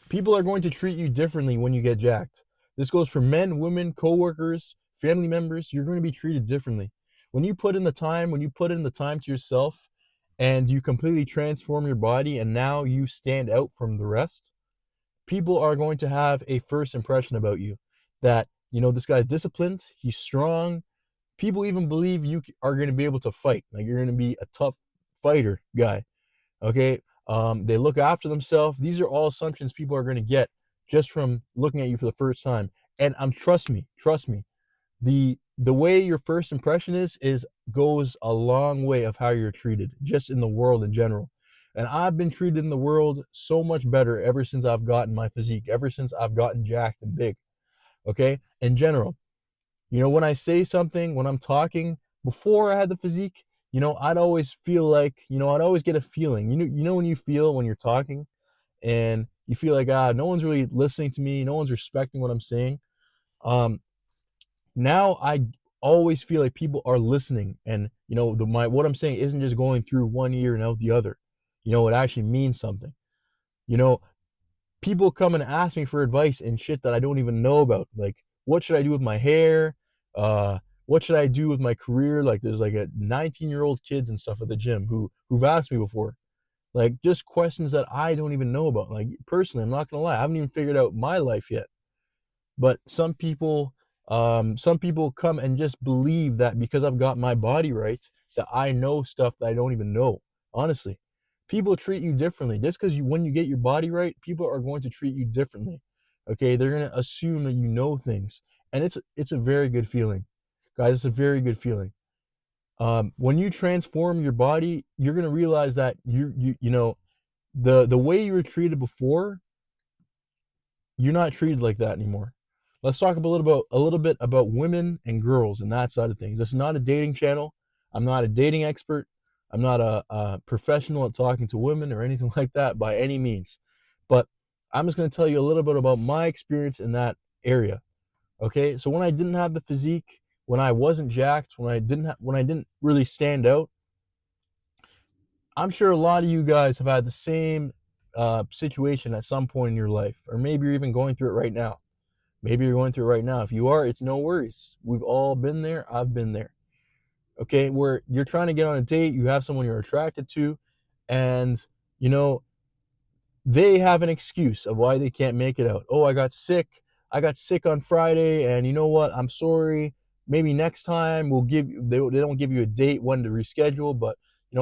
People are going to treat you differently when you get jacked. This goes for men, women, coworkers, family members. You're going to be treated differently. When you put in the time to yourself and you completely transform your body and now you stand out from the rest, people are going to have a first impression about you that, this guy's disciplined, he's strong. People even believe you are going to be able to fight. Like you're going to be a tough fighter guy. Okay. They look after themselves. These are all assumptions people are going to get just from looking at you for the first time. And trust me, the way your first impression is goes a long way of how you're treated just in the world in general. And I've been treated in the world so much better ever since I've gotten my physique, ever since I've gotten jacked and big. Okay, in general, when I say something, when I'm talking, before I had the physique, I'd always feel like, I'd always get a feeling. When you feel when you're talking and you feel like, no one's really listening to me, no one's respecting what I'm saying. Um, Now I always feel like people are listening, and what I'm saying isn't just going through one ear and out the other. It actually means something. You know, People come and ask me for advice and shit that I don't even know about. Like, what should I do with my hair? What should I do with my career? Like, there's like a 19-year-old kids and stuff at the gym who've asked me before. Like, just questions that I don't even know about. Like, personally, I'm not gonna lie, I haven't even figured out my life yet. But some people come and just believe that because I've got my body right, that I know stuff that I don't even know. Honestly, people treat you differently just because when you get your body right, people are going to treat you differently. Okay, they're gonna assume that you know things, and it's a very good feeling, guys. It's a very good feeling. When you transform your body, you're gonna realize that the way you were treated before, you're not treated like that anymore. Let's talk a little bit about women and girls and that side of things. This is not a dating channel. I'm not a dating expert. I'm not a professional at talking to women or anything like that by any means. But I'm just going to tell you a little bit about my experience in that area. Okay, so when I didn't have the physique, when I wasn't jacked, when I didn't really stand out, I'm sure a lot of you guys have had the same situation at some point in your life, or maybe you're even going through it right now. Maybe you're going through it right now. If you are, it's no worries. We've all been there. I've been there. Okay, where you're trying to get on a date, you have someone you're attracted to, and you know they have an excuse of why they can't make it out. Oh, I got sick. I got sick on Friday, and you know what? I'm sorry. Maybe next time they don't give you a date when to reschedule, but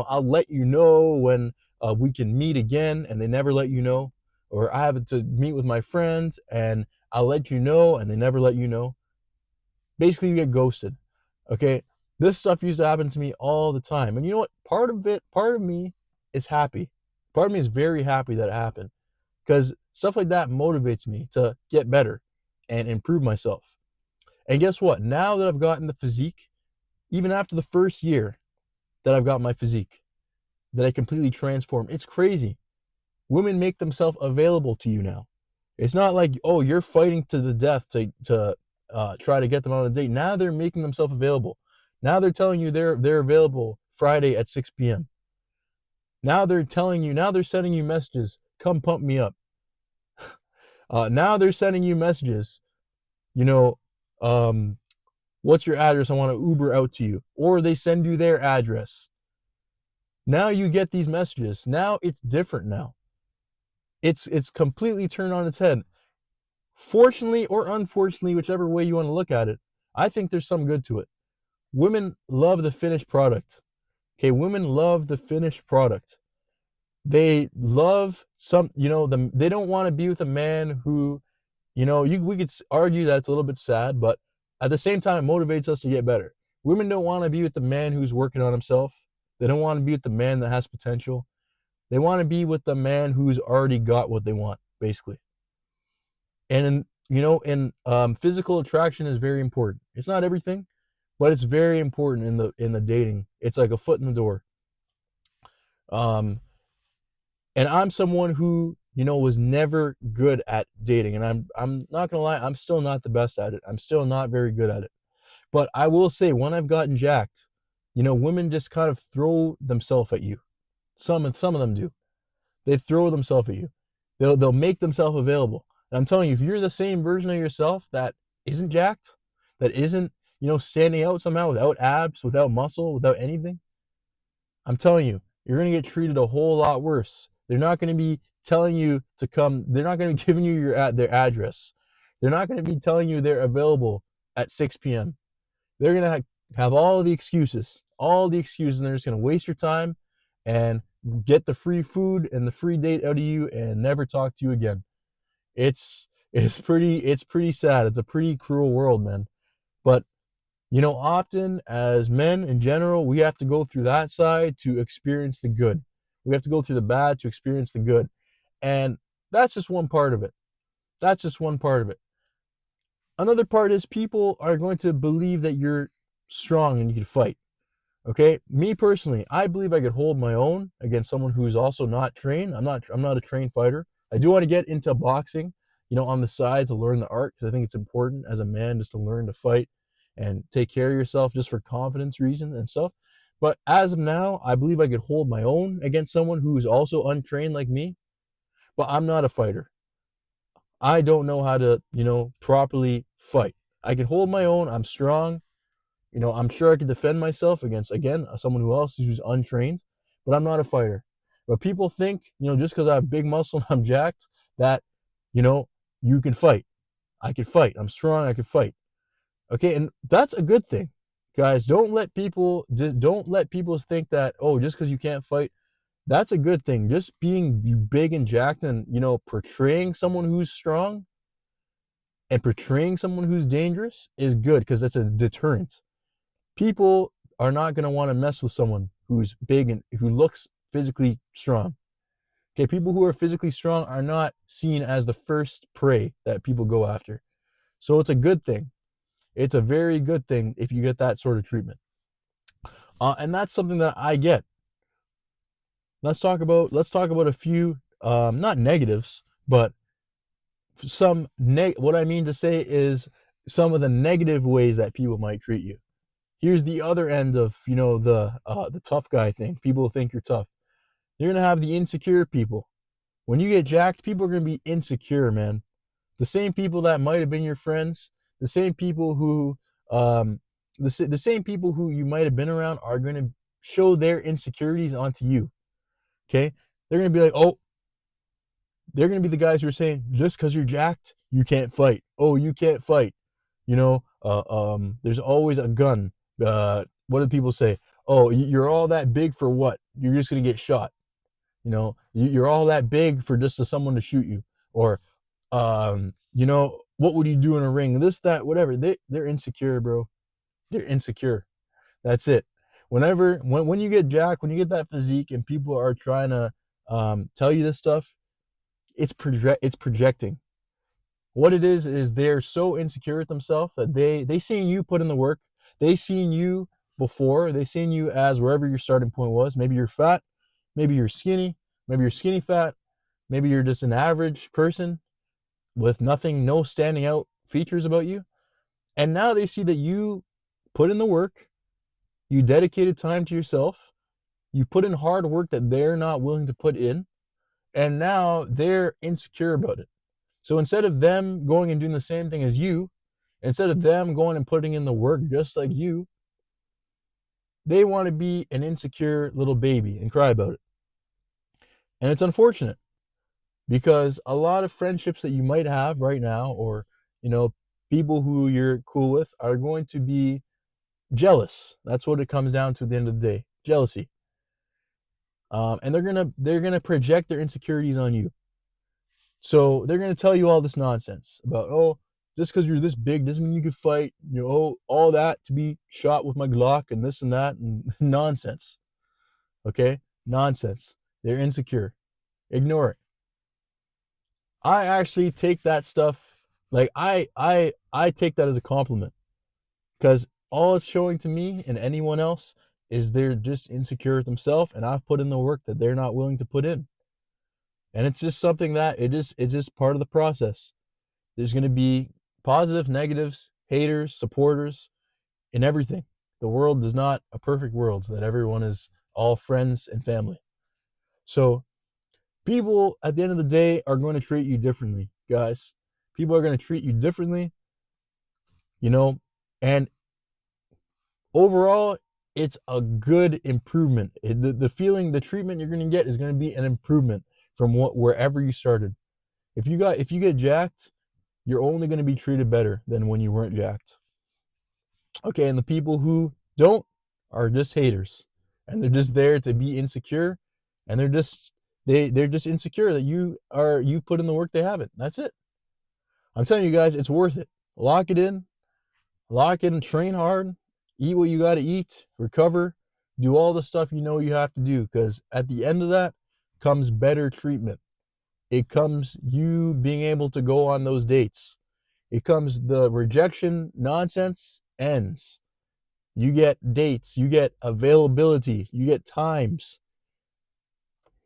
I'll let you know when we can meet again, and they never let you know. Or I have to meet with my friends, and I'll let you know, and they never let you know. Basically, you get ghosted. Okay, this stuff used to happen to me all the time, and you know what? Part of me is happy. Part of me is very happy that it happened because stuff like that motivates me to get better and improve myself. And guess what? Now that I've gotten the physique, even after the first year that I've got my physique, that I completely transformed, it's crazy. Women make themselves available to you now. It's not like, oh, you're fighting to the death to try to get them on a date. Now they're making themselves available. Now they're telling you they're available Friday at 6 p.m. Now they're telling you. Now they're sending you messages. Come pump me up. Now they're sending you messages. You know, um, what's your address? I want to Uber out to you. Or they send you their address. Now you get these messages. Now it's different. Now it's completely turned on its head. Fortunately or unfortunately, whichever way you want to look at it, I think there's some good to it. Women love the finished product. Okay, women love the finished product. They love they don't want to be with a man who, we could argue that it's a little bit sad, but at the same time, it motivates us to get better. Women don't want to be with the man who's working on himself. They don't want to be with the man that has potential. They want to be with the man who's already got what they want, basically. And physical attraction is very important. It's not everything, but it's very important in the dating. It's like a foot in the door. Um, and I'm someone who was never good at dating, and I'm not gonna lie, I'm still not the best at it. I'm still not very good at it. But I will say, when I've gotten jacked, women just kind of throw themselves at you. Some of them do. They throw themselves at you. They'll make themselves available. And I'm telling you, if you're the same version of yourself that isn't jacked, that isn't, standing out somehow without abs, without muscle, without anything, I'm telling you, you're going to get treated a whole lot worse. They're not going to be telling you to come. They're not going to be giving you their address. They're not going to be telling you they're available at 6 p.m. They're going to have all the excuses, and they're just going to waste your time and get the free food and the free date out of you and never talk to you again. It's pretty sad. It's a pretty cruel world, man. But often as men in general, we have to go through that side to experience the good. We have to go through the bad to experience the good. And that's just one part of it. That's just one part of it. Another part is people are going to believe that you're strong and you can fight. Okay? Me personally, I believe I could hold my own against someone who's also not trained. I'm not a trained fighter. I do want to get into boxing, on the side to learn the art, because I think it's important as a man just to learn to fight and take care of yourself just for confidence reasons and stuff. But as of now, I believe I could hold my own against someone who's also untrained like me, but I'm not a fighter. I don't know how to, properly fight. I can hold my own. I'm strong. I'm sure I could defend myself against, again, someone who else who's untrained, but I'm not a fighter. But people think, just because I have big muscle and I'm jacked, that, you can fight. I can fight. I'm strong. I can fight. Okay, and that's a good thing, guys. Don't let people think that, oh, just because you can't fight, that's a good thing. Just being big and jacked and portraying someone who's strong and portraying someone who's dangerous is good, because that's a deterrent. People are not going to want to mess with someone who's big and who looks physically strong. Okay, people who are physically strong are not seen as the first prey that people go after. So it's a good thing. It's a very good thing if you get that sort of treatment. And that's something that I get. Let's talk about a few not negatives, but what I mean to say is some of the negative ways that people might treat you. Here's the other end of, the tough guy thing. People think you're tough. You're gonna have the insecure people. When you get jacked, people are gonna be insecure, man. The same people that might have been your friends, the same people who, the same people who you might have been around are gonna show their insecurities onto you. Okay, they're gonna be like, oh, they're gonna be the guys who are saying, just because you're jacked, you can't fight. Oh, you can't fight. There's always a gun. What do people say? Oh, you're all that big for what? You're just gonna get shot. You're all that big for just someone to shoot you. Or, what would you do in a ring? This, that, whatever. They're insecure, bro. They're insecure. That's it. When you get jacked, when you get that physique, and people are trying to tell you this stuff, it's projecting. What it is they're so insecure with themselves that they seen you put in the work. They seen you before. They seen you as wherever your starting point was. Maybe you're fat, maybe you're skinny, maybe you're skinny fat, maybe you're just an average person with nothing, no standing out features about you. And now they see that you put in the work, you dedicated time to yourself, you put in hard work that they're not willing to put in, and now they're insecure about it. So instead of them going and doing the same thing as you, instead of them going and putting in the work just like you, they want to be an insecure little baby and cry about it. And it's unfortunate, because a lot of friendships that you might have right now, or, people who you're cool with, are going to be jealous. That's what it comes down to at the end of the day. Jealousy. And they're gonna project their insecurities on you. So they're gonna tell you all this nonsense about, oh, just because you're this big doesn't mean you could fight. All that to be shot with my Glock and this and that and nonsense. Okay, nonsense. They're insecure. Ignore it. I actually take that stuff, like, I take that as a compliment, because all it's showing to me and anyone else is they're just insecure with themselves, and I've put in the work that they're not willing to put in. And it's just something that it's just part of the process. There's going to be positive, negatives, haters, supporters, in everything. The world is not a perfect world so that everyone is all friends and family. So People at the end of the day are going to treat you differently, guys. People are going to treat you differently, you know, and overall, it's a good improvement. The feeling, the treatment you're going to get is going to be an improvement from wherever you started. If you get jacked, you're only going to be treated better than when you weren't jacked. Okay, and the people who don't are just haters, and they're just there to be insecure, and they're just insecure that you put in the work they haven't. That's it. I'm telling you guys, it's worth it. Lock it in, train hard, eat what you got to eat, recover, do all the stuff you know you have to do, because at the end of that comes better treatment. It comes you being able to go on those dates. It comes the rejection nonsense ends. You get dates, you get availability, you get times.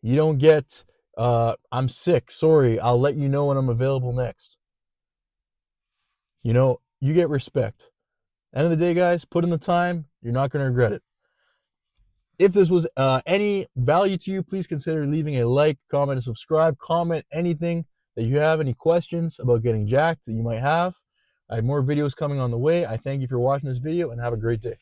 You don't get, I'm sick, sorry, I'll let you know when I'm available next. You get respect. End of the day, guys, put in the time. You're not going to regret it. If this was any value to you, please consider leaving a like, comment, and subscribe. Comment anything that you have, any questions about getting jacked that you might have. I have more videos coming on the way. I thank you for watching this video and have a great day.